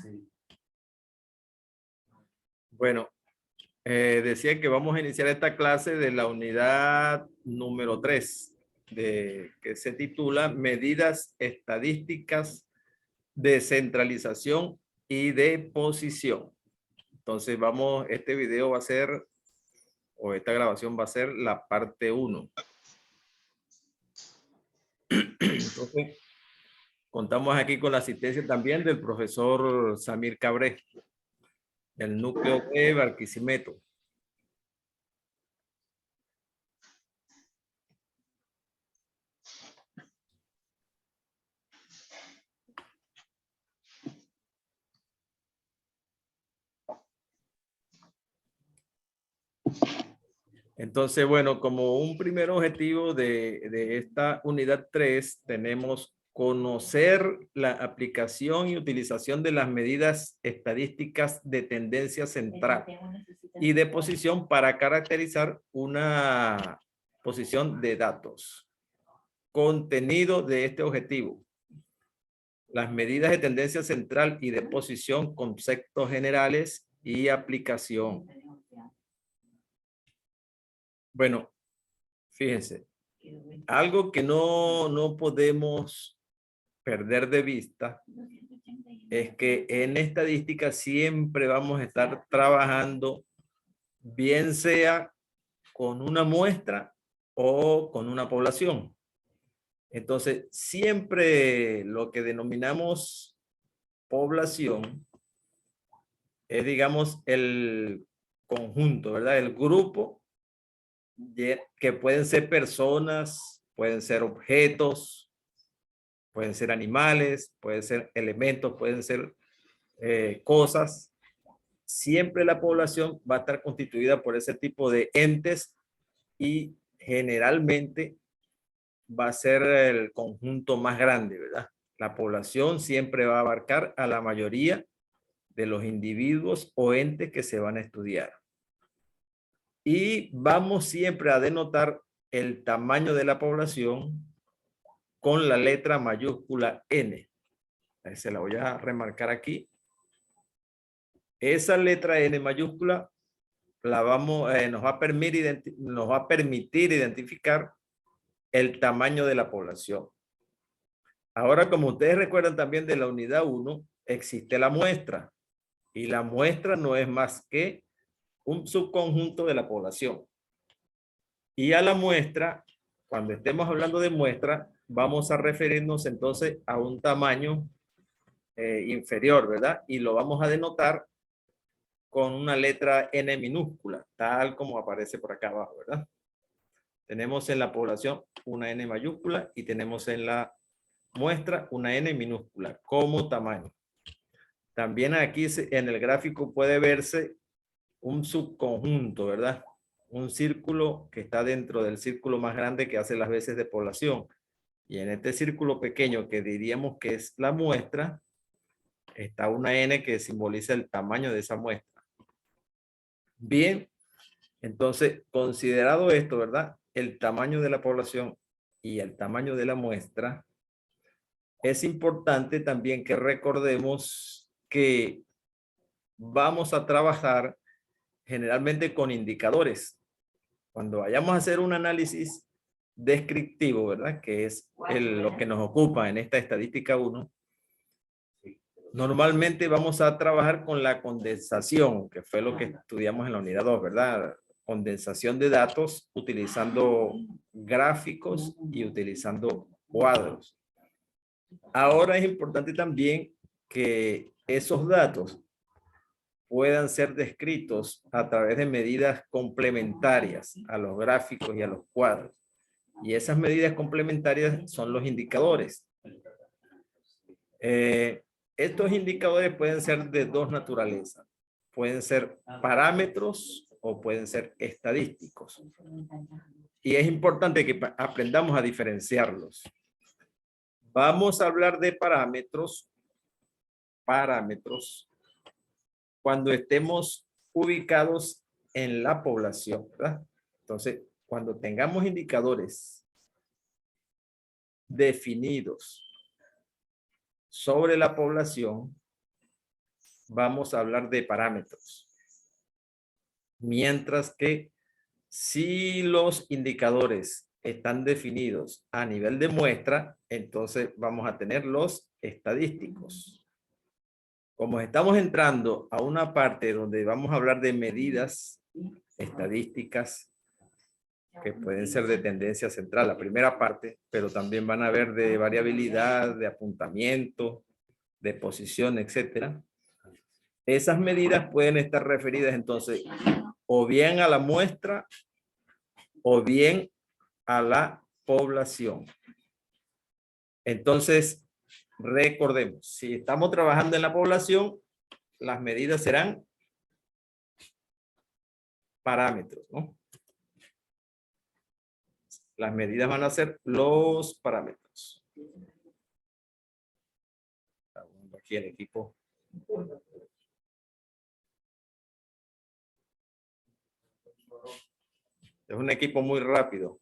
Sí. Bueno, decía que vamos a iniciar esta clase de la unidad número 3, que se titula Medidas Estadísticas de Centralización y de Posición. Entonces este video va a ser, o esta grabación va a ser la parte 1. Entonces, contamos aquí con la asistencia también del profesor Samir Cabré, del núcleo de Barquisimeto. Entonces, bueno, como un primer objetivo de esta unidad 3, tenemos conocer la aplicación y utilización de las medidas estadísticas de tendencia central y de posición para caracterizar una posición de datos. Contenido de este objetivo. Las medidas de tendencia central y de posición, conceptos generales y aplicación. Bueno, fíjense, algo que no podemos perder de vista es que en estadística siempre vamos a estar trabajando, bien sea con una muestra o con una población. Entonces, siempre lo que denominamos población es, digamos, el conjunto, ¿verdad? El grupo que pueden ser personas, pueden ser objetos, pueden ser animales, pueden ser elementos, pueden ser cosas. Siempre la población va a estar constituida por ese tipo de entes y generalmente va a ser el conjunto más grande, ¿verdad? La población siempre va a abarcar a la mayoría de los individuos o entes que se van a estudiar. Y vamos siempre a denotar el tamaño de la población con la letra mayúscula N. Se la voy a remarcar aquí. Esa letra N mayúscula nos va a permitir identificar el tamaño de la población. Ahora, como ustedes recuerdan también de la unidad 1, existe la muestra. Y la muestra no es más que un subconjunto de la población. Y a la muestra, cuando estemos hablando de muestra, vamos a referirnos entonces a un tamaño inferior, ¿verdad? Y lo vamos a denotar con una letra N minúscula, tal como aparece por acá abajo, ¿verdad? Tenemos en la población una N mayúscula y tenemos en la muestra una N minúscula como tamaño. También aquí en el gráfico puede verse un subconjunto, ¿verdad? Un círculo que está dentro del círculo más grande que hace las veces de población. Y en este círculo pequeño que diríamos que es la muestra, está una N que simboliza el tamaño de esa muestra. Bien, entonces, considerado esto, ¿verdad? El tamaño de la población y el tamaño de la muestra, es importante también que recordemos que vamos a trabajar generalmente con indicadores. Cuando vayamos a hacer un análisis descriptivo, ¿verdad? Que es lo que nos ocupa en esta estadística 1. Normalmente vamos a trabajar con la condensación, que fue lo que estudiamos en la unidad 2, ¿verdad? Condensación de datos utilizando gráficos y utilizando cuadros. Ahora es importante también que esos datos puedan ser descritos a través de medidas complementarias a los gráficos y a los cuadros. Y esas medidas complementarias son los indicadores. Estos indicadores pueden ser de dos naturalezas. Pueden ser parámetros o pueden ser estadísticos. Y es importante que aprendamos a diferenciarlos. Vamos a hablar de parámetros cuando estemos ubicados en la población, ¿verdad? Entonces, cuando tengamos indicadores definidos sobre la población, vamos a hablar de parámetros. Mientras que si los indicadores están definidos a nivel de muestra, entonces vamos a tener los estadísticos. Como estamos entrando a una parte donde vamos a hablar de medidas estadísticas que pueden ser de tendencia central, la primera parte, pero también van a haber de variabilidad, de apuntamiento, de posición, etcétera. Esas medidas pueden estar referidas entonces o bien a la muestra o bien a la población. Entonces, recordemos, si estamos trabajando en la población, las medidas serán parámetros, ¿no? Las medidas van a ser los parámetros. Aquí el equipo. Es un equipo muy rápido.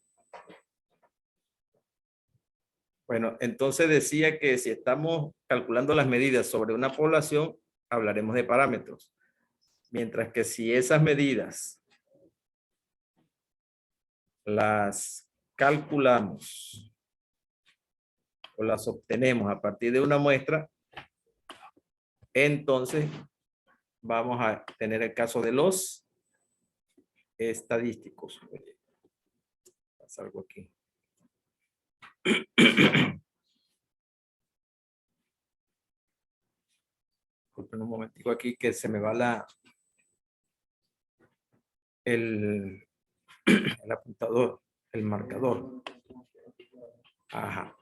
Bueno, entonces decía que si estamos calculando las medidas sobre una población, hablaremos de parámetros. Mientras que si esas medidas las calculamos o las obtenemos a partir de una muestra, entonces vamos a tener el caso de los estadísticos. Pasa algo aquí. Disculpen un momentico aquí que se me va el apuntador, el marcador. Ajá.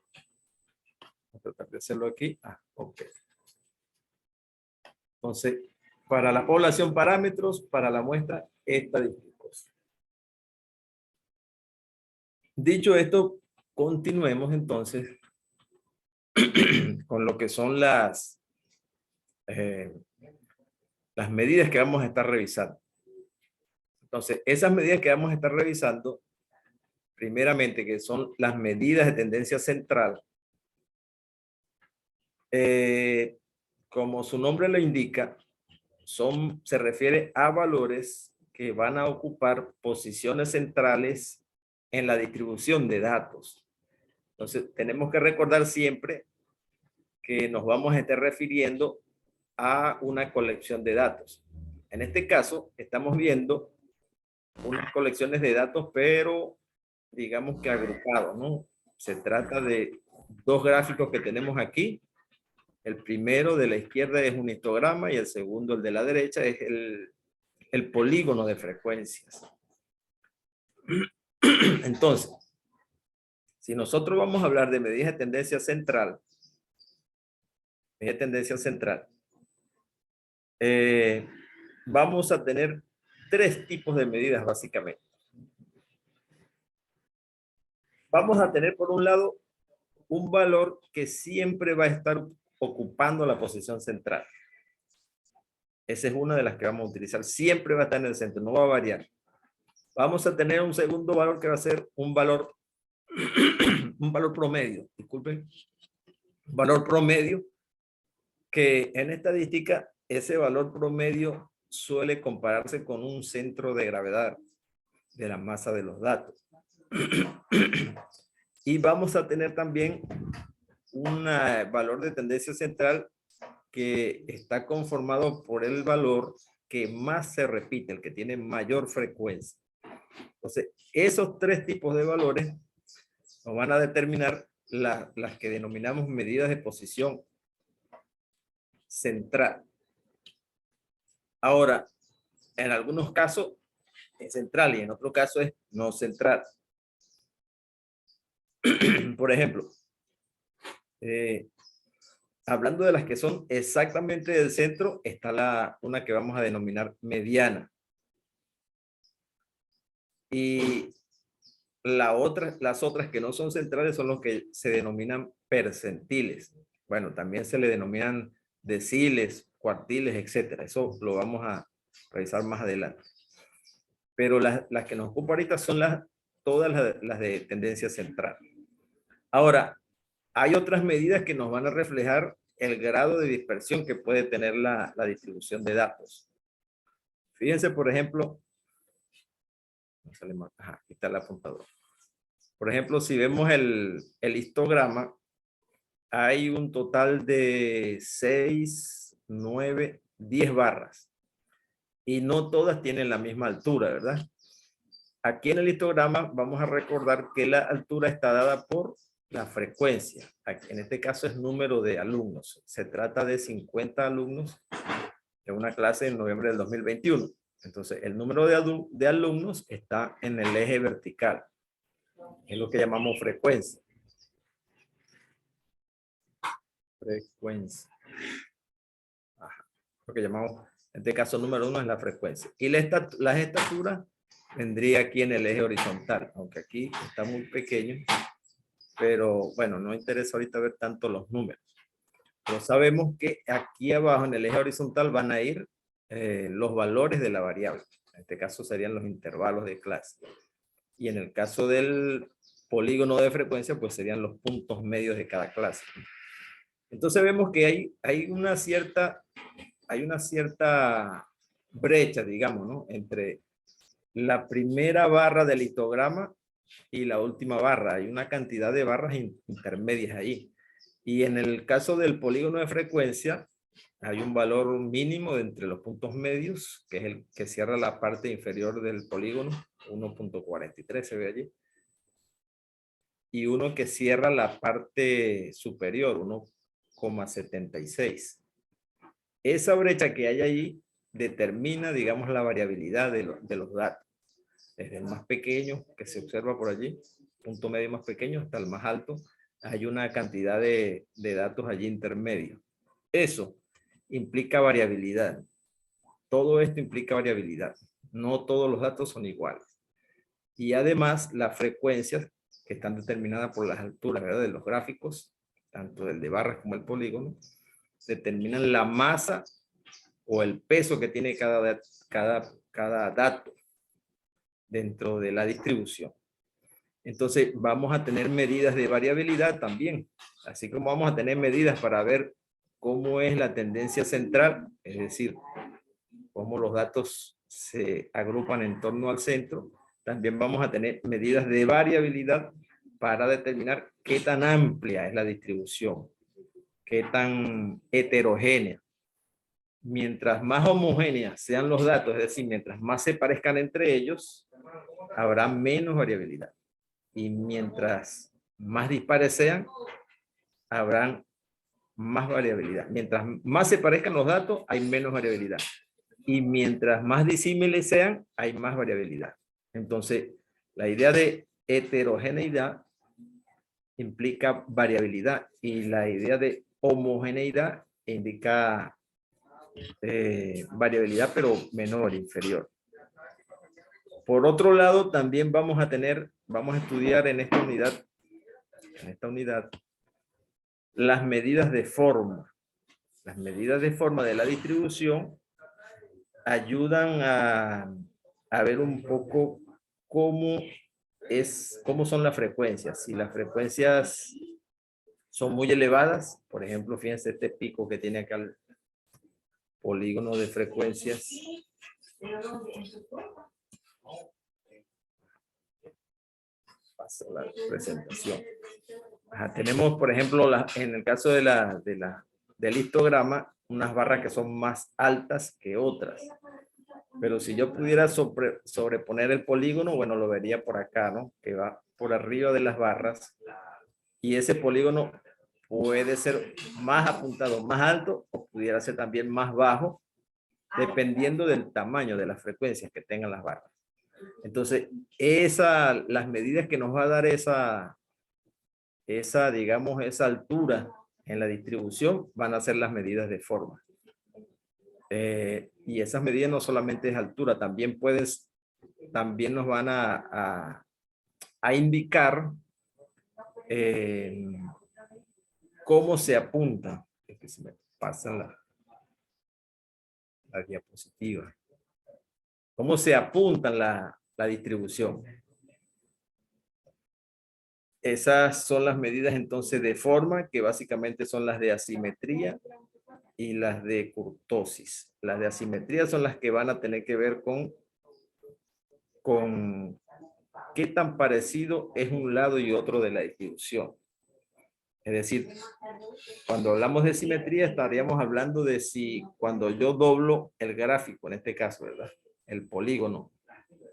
Voy a tratar de hacerlo aquí. Ok. Entonces, para la población parámetros, para la muestra estadísticos. Dicho esto, continuemos entonces con lo que son las medidas que vamos a estar revisando. Entonces, esas medidas que vamos a estar revisando, primeramente, que son las medidas de tendencia central, como su nombre lo indica, se refiere a valores que van a ocupar posiciones centrales en la distribución de datos. Entonces, tenemos que recordar siempre que nos vamos a estar refiriendo a una colección de datos. En este caso, estamos viendo unas colecciones de datos, pero digamos que agrupados, ¿no? Se trata de dos gráficos que tenemos aquí. El primero de la izquierda es un histograma y el segundo, el de la derecha, es el polígono de frecuencias. Entonces, si nosotros vamos a hablar de medidas de tendencia central, vamos a tener tres tipos de medidas básicamente. Vamos a tener por un lado un valor que siempre va a estar ocupando la posición central. Esa es una de las que vamos a utilizar. Siempre va a estar en el centro, no va a variar. Vamos a tener un segundo valor que va a ser un valor promedio, disculpen. Valor promedio, que en estadística ese valor promedio suele compararse con un centro de gravedad de la masa de los datos. Y vamos a tener también un valor de tendencia central que está conformado por el valor que más se repite, el que tiene mayor frecuencia. Entonces, esos tres tipos de valores nos van a determinar las que denominamos medidas de posición central. Ahora, en algunos casos es central y en otros casos es no central. Por ejemplo, hablando de las que son exactamente del centro, está una que vamos a denominar mediana. Y las otras que no son centrales son los que se denominan percentiles. Bueno, también se le denominan deciles, cuartiles, etcétera. Eso lo vamos a revisar más adelante. Pero las que nos ocupan ahorita son todas las de tendencia central. Ahora, hay otras medidas que nos van a reflejar el grado de dispersión que puede tener la distribución de datos. Fíjense, por ejemplo, aquí está el apuntador. Por ejemplo, si vemos el histograma, hay un total de 6, 9, 10 barras. Y no todas tienen la misma altura, ¿verdad? Aquí en el histograma vamos a recordar que la altura está dada por la frecuencia. Aquí, en este caso es número de alumnos. Se trata de 50 alumnos en una clase en noviembre del 2021. Entonces, el número de alumnos está en el eje vertical. Es lo que llamamos frecuencia. Frecuencia. Ajá. Lo que llamamos, en este caso, número 1 es la frecuencia. Y las estaturas vendría aquí en el eje horizontal, aunque aquí está muy pequeño, pero bueno, no interesa ahorita ver tanto los números. Pero sabemos que aquí abajo en el eje horizontal van a ir los valores de la variable. En este caso serían los intervalos de clase. Y en el caso del polígono de frecuencia, pues serían los puntos medios de cada clase. Entonces vemos que hay una cierta brecha, digamos, ¿no? Entre la primera barra del histograma y la última barra. Hay una cantidad de barras intermedias ahí. Y en el caso del polígono de frecuencia, hay un valor mínimo entre los puntos medios, que es el que cierra la parte inferior del polígono, 1.43 se ve allí. Y uno que cierra la parte superior, 1.76. Esa brecha que hay allí determina, digamos, la variabilidad de los datos. Desde el más pequeño que se observa por allí, punto medio más pequeño, hasta el más alto, hay una cantidad de datos allí intermedios. Eso implica variabilidad. Todo esto implica variabilidad. No todos los datos son iguales. Y además, las frecuencias que están determinadas por las alturas, ¿verdad?, de los gráficos, tanto el de barras como el polígono, determinan la masa o el peso que tiene cada dato dentro de la distribución. Entonces, vamos a tener medidas de variabilidad también, así como vamos a tener medidas para ver cómo es la tendencia central, es decir, cómo los datos se agrupan en torno al centro. También vamos a tener medidas de variabilidad para determinar qué tan amplia es la distribución, qué tan heterogénea. Mientras más homogéneas sean los datos, es decir, mientras más se parezcan entre ellos, habrá menos variabilidad. Y mientras más dispares sean, habrán más variabilidad. Mientras más se parezcan los datos, hay menos variabilidad. Y mientras más disímiles sean, hay más variabilidad. Entonces, la idea de heterogeneidad implica variabilidad y la idea de homogeneidad indica variabilidad, pero menor, inferior. Por otro lado, también vamos a estudiar en esta unidad, las medidas de forma. Las medidas de forma de la distribución ayudan a ver un poco cómo son las frecuencias. Si las frecuencias son muy elevadas, por ejemplo, fíjense este pico que tiene acá el polígono de frecuencias. Pasa la presentación. Tenemos, por ejemplo, en el caso del histograma, unas barras que son más altas que otras. Pero si yo pudiera sobreponer el polígono, bueno, lo vería por acá, ¿no? Que va por arriba de las barras. Y ese polígono puede ser más apuntado, más alto, o pudiera ser también más bajo, dependiendo del tamaño de las frecuencias que tengan las barras. Entonces, las medidas que nos va a dar digamos, esa altura en la distribución van a ser las medidas de forma. Y esas medidas no solamente es altura, también nos van a indicar cómo se apunta. Es que se me pasa la diapositiva. Cómo se apunta la distribución. Esas son las medidas entonces de forma, que básicamente son las de asimetría y las de kurtosis. Las de asimetría son las que van a tener que ver con qué tan parecido es un lado y otro de la distribución. Es decir, cuando hablamos de simetría estaríamos hablando de si cuando yo doblo el gráfico, en este caso, ¿verdad? El polígono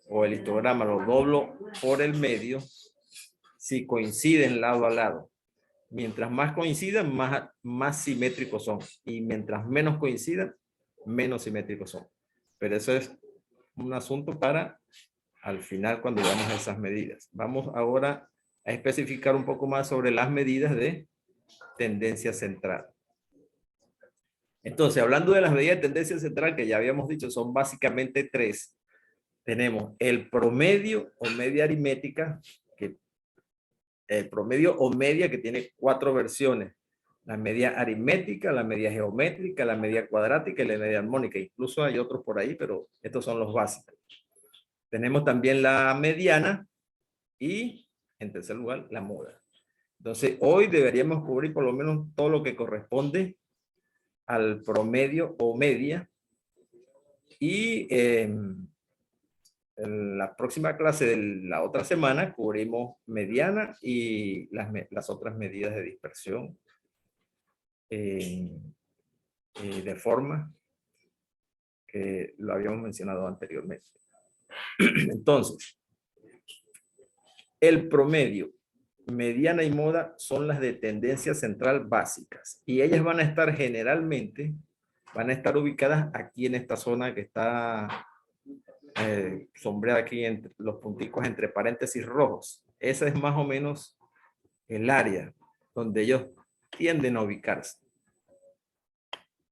o el histograma lo doblo por el medio, si coinciden lado a lado. Mientras más coincidan, más simétricos son. Y mientras menos coincidan, menos simétricos son. Pero eso es un asunto para al final cuando veamos esas medidas. Vamos ahora a especificar un poco más sobre las medidas de tendencia central. Entonces, hablando de las medidas de tendencia central, que ya habíamos dicho, son básicamente tres. Tenemos el promedio o media aritmética, que el promedio o media que tiene 4 versiones. La media aritmética, la media geométrica, la media cuadrática y la media armónica. Incluso hay otros por ahí, pero estos son los básicos. Tenemos también la mediana y, en tercer lugar, la moda. Entonces, hoy deberíamos cubrir por lo menos todo lo que corresponde al promedio o media. Y en la próxima clase de la otra semana cubrimos mediana y las otras medidas de dispersión de forma que lo habíamos mencionado anteriormente. Entonces, el promedio, mediana y moda son las de tendencia central básicas y ellas van a estar generalmente, van a estar ubicadas aquí en esta zona que está sombreada aquí entre los punticos entre paréntesis rojos. Esa es más o menos el área donde ellos tienden a ubicarse.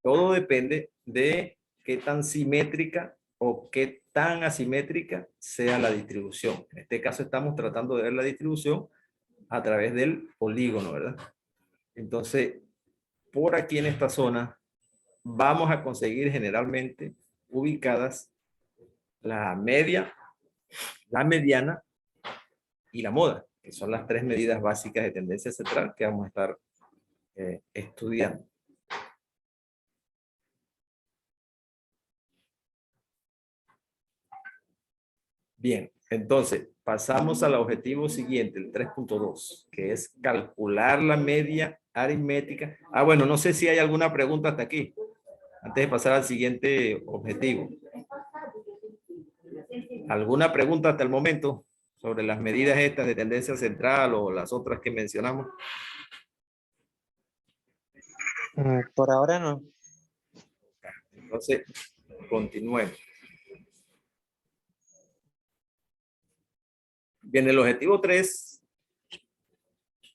Todo depende de qué tan simétrica o qué tan asimétrica sea la distribución. En este caso estamos tratando de ver la distribución a través del polígono, ¿verdad? Entonces, por aquí en esta zona vamos a conseguir generalmente ubicadas la media, la mediana y la moda, que son las tres medidas básicas de tendencia central que vamos a estar estudiando. Bien, entonces pasamos al objetivo siguiente, el 3.2, que es calcular la media aritmética. Bueno, no sé si hay alguna pregunta hasta aquí, antes de pasar al siguiente objetivo. ¿Alguna pregunta hasta el momento sobre las medidas estas de tendencia central o las otras que mencionamos? Por ahora no. Entonces, continuemos. Bien, el objetivo 3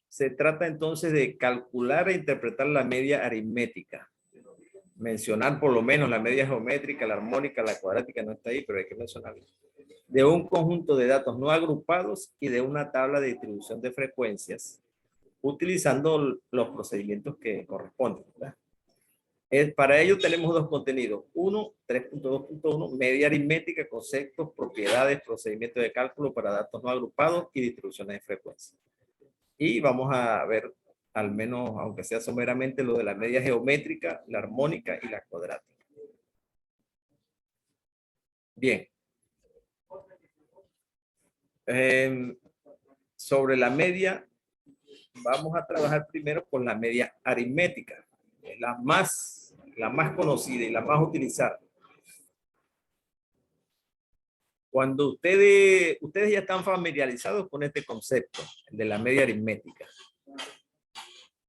se trata entonces de calcular e interpretar la media aritmética. Mencionar por lo menos la media geométrica, la armónica, la cuadrática no está ahí, pero hay que mencionarlo. De un conjunto de datos no agrupados y de una tabla de distribución de frecuencias, utilizando los procedimientos que corresponden, ¿verdad? Para ello tenemos dos contenidos. Uno, 3.2.1, media aritmética, conceptos, propiedades, procedimientos de cálculo para datos no agrupados y distribuciones de frecuencia. Y vamos a ver, al menos, aunque sea someramente, lo de la media geométrica, la armónica y la cuadrática. Bien. Sobre la media, vamos a trabajar primero con la media aritmética, la más conocida y la más utilizada. Cuando ustedes ya están familiarizados con este concepto de la media aritmética,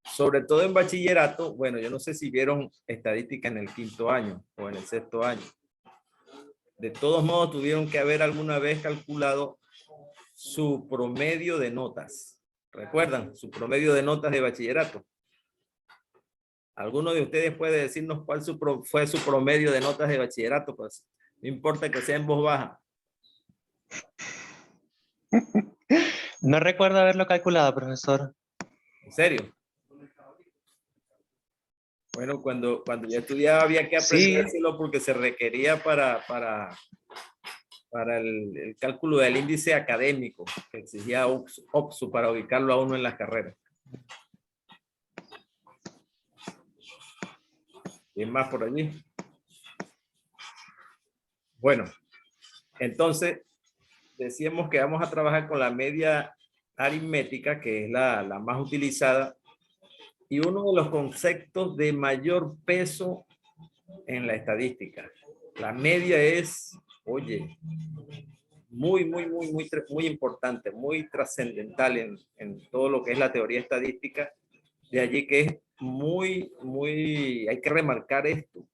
sobre todo en bachillerato, bueno, yo no sé si vieron estadística en el 5º año o en el 6º año. De todos modos, tuvieron que haber alguna vez calculado su promedio de notas. ¿Recuerdan? Su promedio de notas de bachillerato. ¿Alguno de ustedes puede decirnos cuál fue su promedio de notas de bachillerato? Pues no importa que sea en voz baja. No recuerdo haberlo calculado, profesor. ¿En serio? Bueno, cuando yo estudiaba había que aprendérselo porque se requería para para el cálculo del índice académico que exigía OPSU para ubicarlo a uno en las carreras. ¿Quién más por allí? Bueno, entonces decíamos que vamos a trabajar con la media aritmética, que es la más utilizada, y uno de los conceptos de mayor peso en la estadística. La media es, oye, muy importante, muy trascendental en todo lo que es la teoría estadística. De allí que es hay que remarcar esto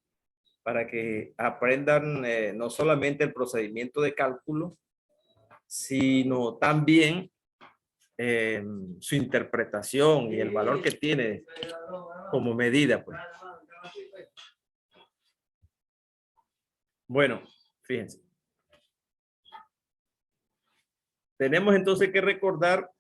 para que aprendan no solamente el procedimiento de cálculo, sino también su interpretación y el valor que tiene como medida, pues. Bueno, fíjense. Tenemos entonces que recordar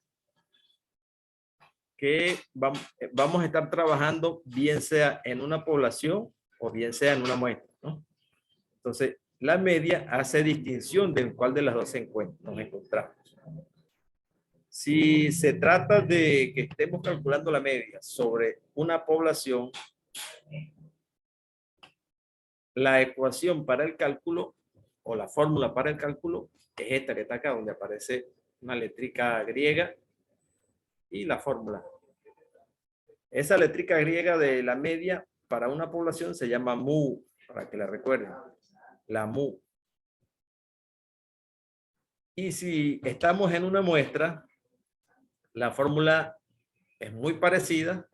que vamos a estar trabajando bien sea en una población o bien sea en una muestra, ¿no? Entonces, la media hace distinción de cuál de las dos nos encontramos. Si se trata de que estemos calculando la media sobre una población, la ecuación para el cálculo o la fórmula para el cálculo es esta que está acá, donde aparece una letrica griega y la fórmula. Esa letrica griega de la media para una población se llama mu, para que la recuerden, la mu. Y si estamos en una muestra, la fórmula es muy parecida,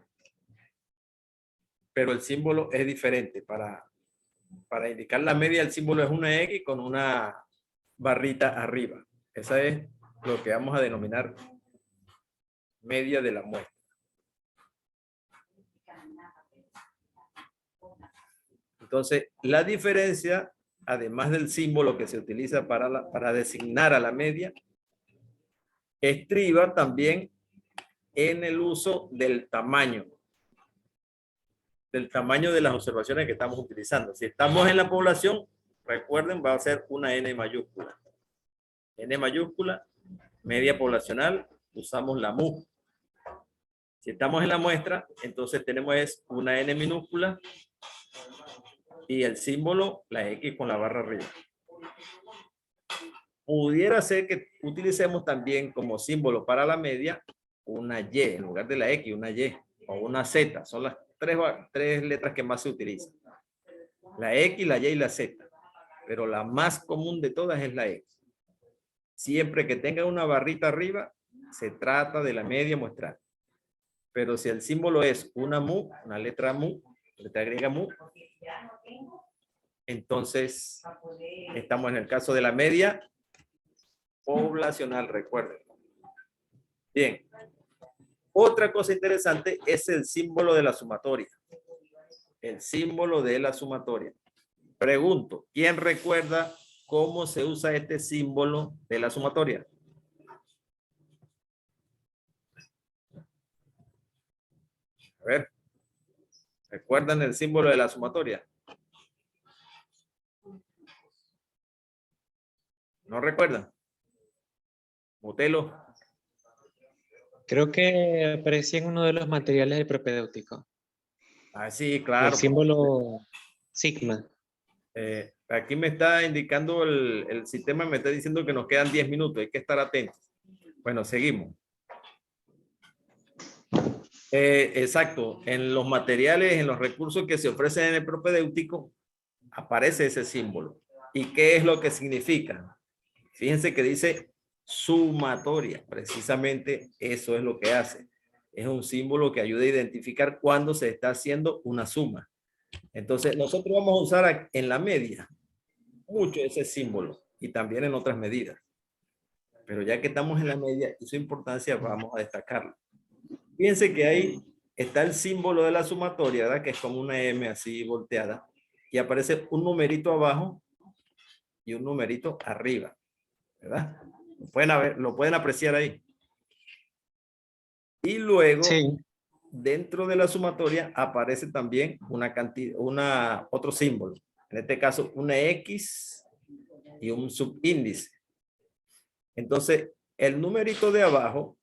pero el símbolo es diferente. Para indicar la media, el símbolo es una X con una barrita arriba. Esa es lo que vamos a denominar media de la muestra. Entonces, la diferencia, además del símbolo que se utiliza para designar a la media, estriba también en el uso del tamaño de las observaciones que estamos utilizando. Si estamos en la población, recuerden, va a ser una N mayúscula. N mayúscula, media poblacional, usamos la mu. Si estamos en la muestra, entonces tenemos una N minúscula y el símbolo, la X con la barra arriba. Pudiera ser que utilicemos también como símbolo para la media una Y, en lugar de la X, una Y o una Z. Son las tres letras que más se utilizan. La X, la Y y la Z. Pero la más común de todas es la X. Siempre que tenga una barrita arriba, se trata de la media muestral. Pero si el símbolo es una mu, una letra mu, letra griega mu, entonces estamos en el caso de la media poblacional, recuerden. Bien. Otra cosa interesante es el símbolo de la sumatoria. El símbolo de la sumatoria. Pregunto, ¿quién recuerda cómo se usa este símbolo de la sumatoria? A ver, ¿recuerdan el símbolo de la sumatoria? ¿No recuerdan? Botelo. Creo que aparecía en uno de los materiales del propedéutico. Ah, sí, claro. El símbolo sigma. Aquí me está indicando el sistema, me está diciendo que nos quedan 10 minutos, hay que estar atentos. Bueno, seguimos. Exacto, en los materiales, en los recursos que se ofrecen en el propedéutico, aparece ese símbolo. ¿Y qué es lo que significa? Fíjense que dice sumatoria, precisamente eso es lo que hace. Es un símbolo que ayuda a identificar cuándo se está haciendo una suma. Entonces, nosotros vamos a usar en la media mucho ese símbolo y también en otras medidas. Pero ya que estamos en la media y su importancia, vamos a destacarlo. Fíjense que ahí está el símbolo de la sumatoria, ¿verdad? Que es como una M así volteada. Y aparece un numerito abajo y un numerito arriba, ¿verdad? Lo pueden apreciar ahí. Y luego, sí, dentro de la sumatoria aparece también una cantidad, otro símbolo. En este caso, una X y un subíndice. Entonces, el numerito de abajo,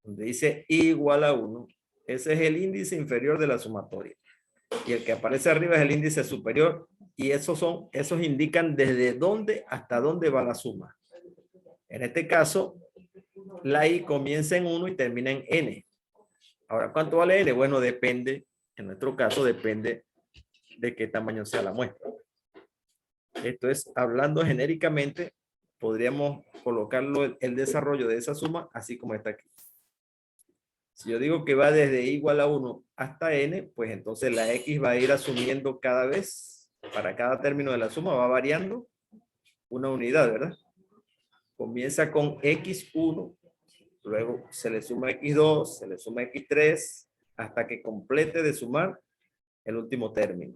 donde dice igual a 1, ese es el índice inferior de la sumatoria. Y el que aparece arriba es el índice superior. Y esos indican desde dónde hasta dónde va la suma. En este caso, la I comienza en 1 y termina en N. Ahora, ¿cuánto vale N? Bueno, depende, en nuestro caso, depende de qué tamaño sea la muestra. Esto es, hablando genéricamente, podríamos colocarlo el desarrollo de esa suma así como está aquí. Si yo digo que va desde igual a 1 hasta N, pues entonces la X va a ir asumiendo cada vez, para cada término de la suma, va variando una unidad, ¿verdad? Comienza con X1, luego se le suma X2, se le suma X3, hasta que complete de sumar el último término.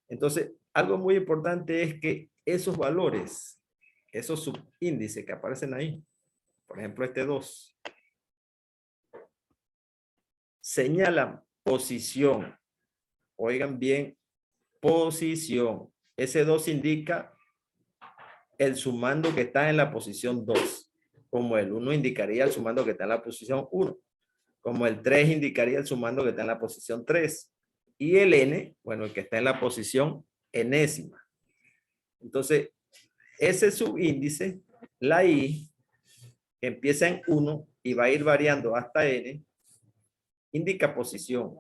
Entonces, algo muy importante es que esos valores, esos subíndices que aparecen ahí, por ejemplo este 2, señalan posición. Oigan bien, posición. Ese 2 indica el sumando que está en la posición 2. Como el 1 indicaría el sumando que está en la posición 1. Como el 3 indicaría el sumando que está en la posición 3. Y el n, bueno, el que está en la posición enésima. Entonces, ese subíndice, la i, que empieza en 1 y va a ir variando hasta n, indica posición.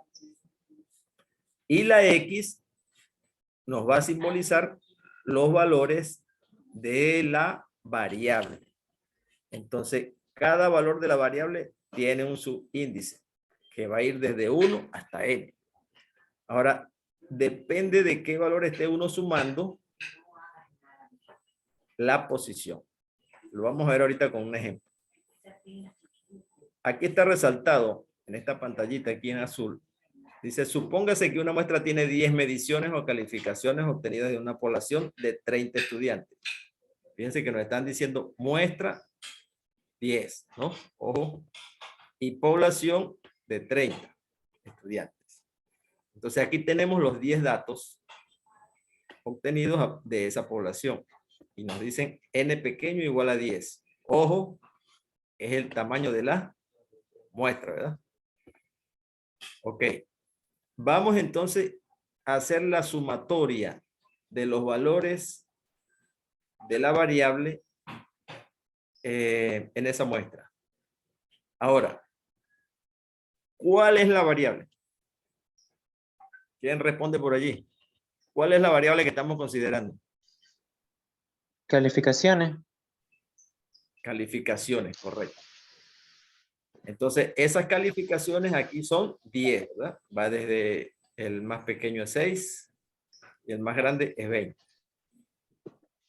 Y la X nos va a simbolizar los valores de la variable. Entonces, cada valor de la variable tiene un subíndice que va a ir desde 1 hasta n. Ahora, depende de qué valor esté uno sumando la posición. Lo vamos a ver ahorita con un ejemplo. Aquí está resaltado en esta pantallita aquí en azul. Dice, supóngase que una muestra tiene 10 mediciones o calificaciones obtenidas de una población de 30 estudiantes. Fíjense que nos están diciendo muestra 10, ¿no? Ojo. Y población de 30 estudiantes. Entonces aquí tenemos los 10 datos obtenidos de esa población. Y nos dicen n pequeño igual a 10. Ojo, es el tamaño de la muestra, ¿verdad? Ok. Vamos entonces a hacer la sumatoria de los valores de la variable en esa muestra. Ahora, ¿cuál es la variable? ¿Quién responde por allí? ¿Cuál es la variable que estamos considerando? Calificaciones. Calificaciones, correcto. Entonces, esas calificaciones aquí son 10, ¿verdad? Va desde el más pequeño es 6 y el más grande es 20.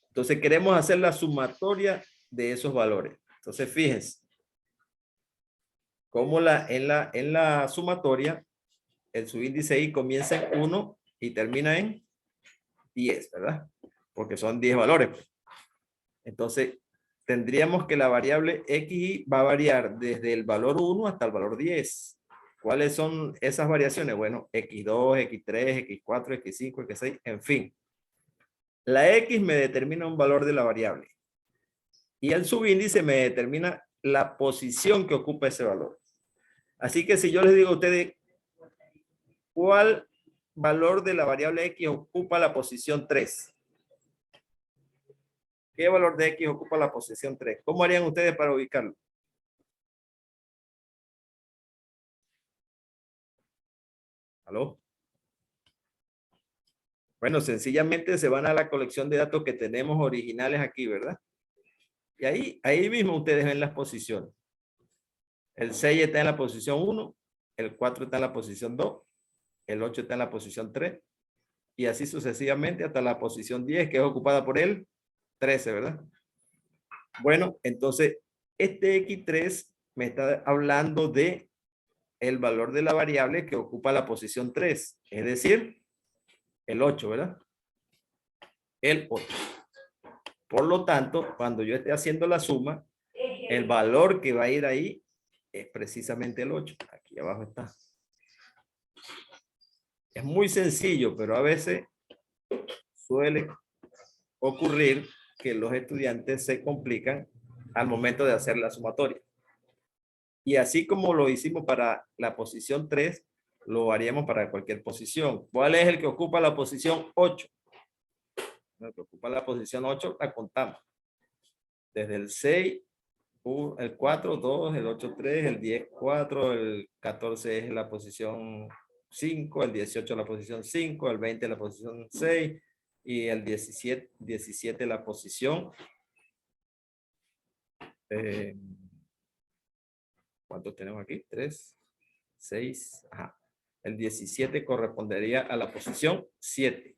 Entonces, queremos hacer la sumatoria de esos valores. Entonces, fíjense. Como en la sumatoria, el subíndice I comienza en 1 y termina en 10, ¿verdad? Porque son 10 valores. Entonces, tendríamos que la variable XY va a variar desde el valor 1 hasta el valor 10. ¿Cuáles son esas variaciones? Bueno, X2, X3, X4, X5, X6, en fin. La X me determina un valor de la variable. Y el subíndice me determina la posición que ocupa ese valor. Así que si yo les digo a ustedes, ¿cuál valor de la variable X ocupa la posición 3? ¿Qué valor de X ocupa la posición 3? ¿Cómo harían ustedes para ubicarlo? ¿Aló? Bueno, sencillamente se van a la colección de datos que tenemos originales aquí, ¿verdad? Y ahí mismo ustedes ven las posiciones. El 6 está en la posición 1, el 4 está en la posición 2, el 8 está en la posición 3, y así sucesivamente hasta la posición 10, que es ocupada por el 13, ¿verdad? Bueno, entonces, este X3 me está hablando de el valor de la variable que ocupa la posición 3, es decir, el 8, ¿verdad? El 8. Por lo tanto, cuando yo esté haciendo la suma, el valor que va a ir ahí es precisamente el 8. Aquí abajo está. Es muy sencillo, pero a veces suele ocurrir que los estudiantes se complican al momento de hacer la sumatoria. Y así como lo hicimos para la posición 3, lo haríamos para cualquier posición. ¿Cuál es el que ocupa la posición 8? El que ocupa la posición 8 la contamos. Desde el 6, el 4, 2, el 8, 3, el 10, 4, el 14 es la posición 5, el 18 la posición 5, el 20 la posición 6 y el 17 la posición. ¿Cuántos tenemos aquí? 3, 6, ajá. El 17 correspondería a la posición 7.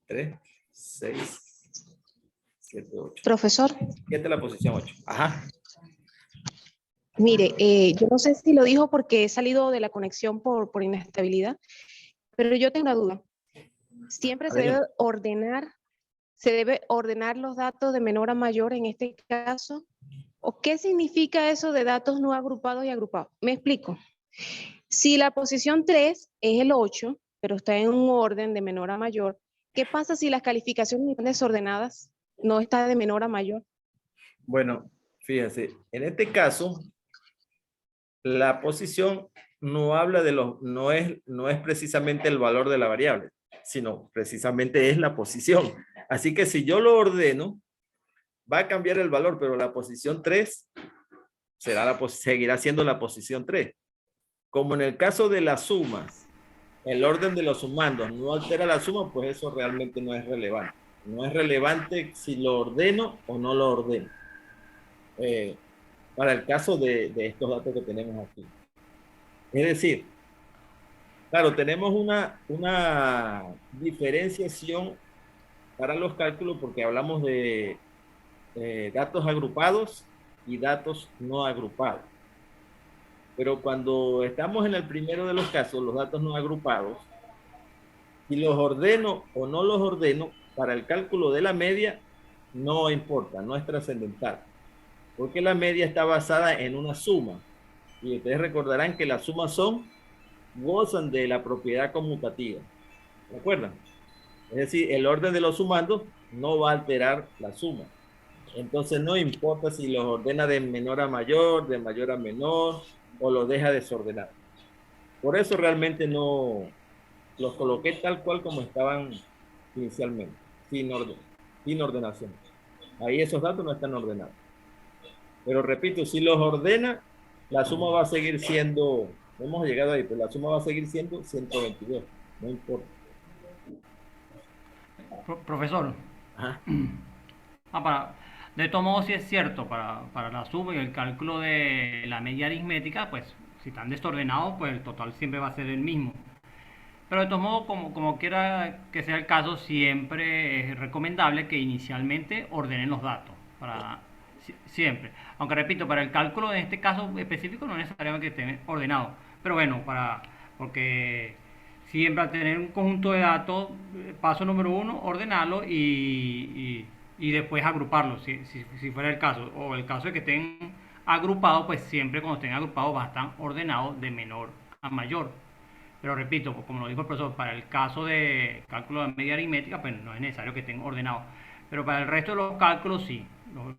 3, 6, 7, 8. Profesor, 7 la posición 8. Ajá. mire, yo no sé si lo dijo porque he salido de la conexión por inestabilidad, pero yo tengo una duda. Siempre se debe ordenar los datos de menor a mayor en este caso. ¿O qué significa eso de datos no agrupados y agrupados? Me explico. Si la posición 3 es el 8, pero está en un orden de menor a mayor, ¿qué pasa si las calificaciones están desordenadas? No está de menor a mayor. Bueno, fíjense, en este caso, la posición no habla de los, no es precisamente el valor de la variable, sino precisamente es la posición. Así que si yo lo ordeno, va a cambiar el valor, pero la posición 3 seguirá siendo la posición 3. Como en el caso de las sumas, el orden de los sumandos no altera la suma, pues eso realmente no es relevante. No es relevante si lo ordeno o no lo ordeno. Para el caso de estos datos que tenemos aquí. Es decir, claro, tenemos una diferenciación para los cálculos porque hablamos de datos agrupados y datos no agrupados. Pero cuando estamos en el primero de los casos, los datos no agrupados, si los ordeno o no los ordeno, para el cálculo de la media, no importa, no es trascendental. Porque la media está basada en una suma. Y ustedes recordarán que las sumas gozan de la propiedad conmutativa. ¿Recuerdan? Es decir, el orden de los sumandos no va a alterar la suma. Entonces no importa si los ordena de menor a mayor, de mayor a menor, o los deja desordenados. Por eso realmente no los coloqué tal cual como estaban inicialmente, sin ordenación. Ahí esos datos no están ordenados. Pero repito, si los ordena, la suma va a seguir siendo, hemos llegado ahí, pero la suma va a seguir siendo 122, no importa. Profesor, Ajá. de todos modos sí es cierto, para la suma y el cálculo de la media aritmética, pues si están desordenados, pues el total siempre va a ser el mismo. Pero de todos modos, como quiera que sea el caso, siempre es recomendable que inicialmente ordenen los datos. Siempre. Aunque repito, para el cálculo en este caso específico no necesariamente que estén ordenados. Pero bueno, porque siempre al tener un conjunto de datos, paso número 1, ordenarlo y después agruparlos, si fuera el caso. O el caso de que estén agrupados, pues siempre cuando estén agrupados va a estar ordenados de menor a mayor. Pero repito, como lo dijo el profesor, para el caso de cálculo de media aritmética, pues no es necesario que estén ordenados. Pero para el resto de los cálculos sí.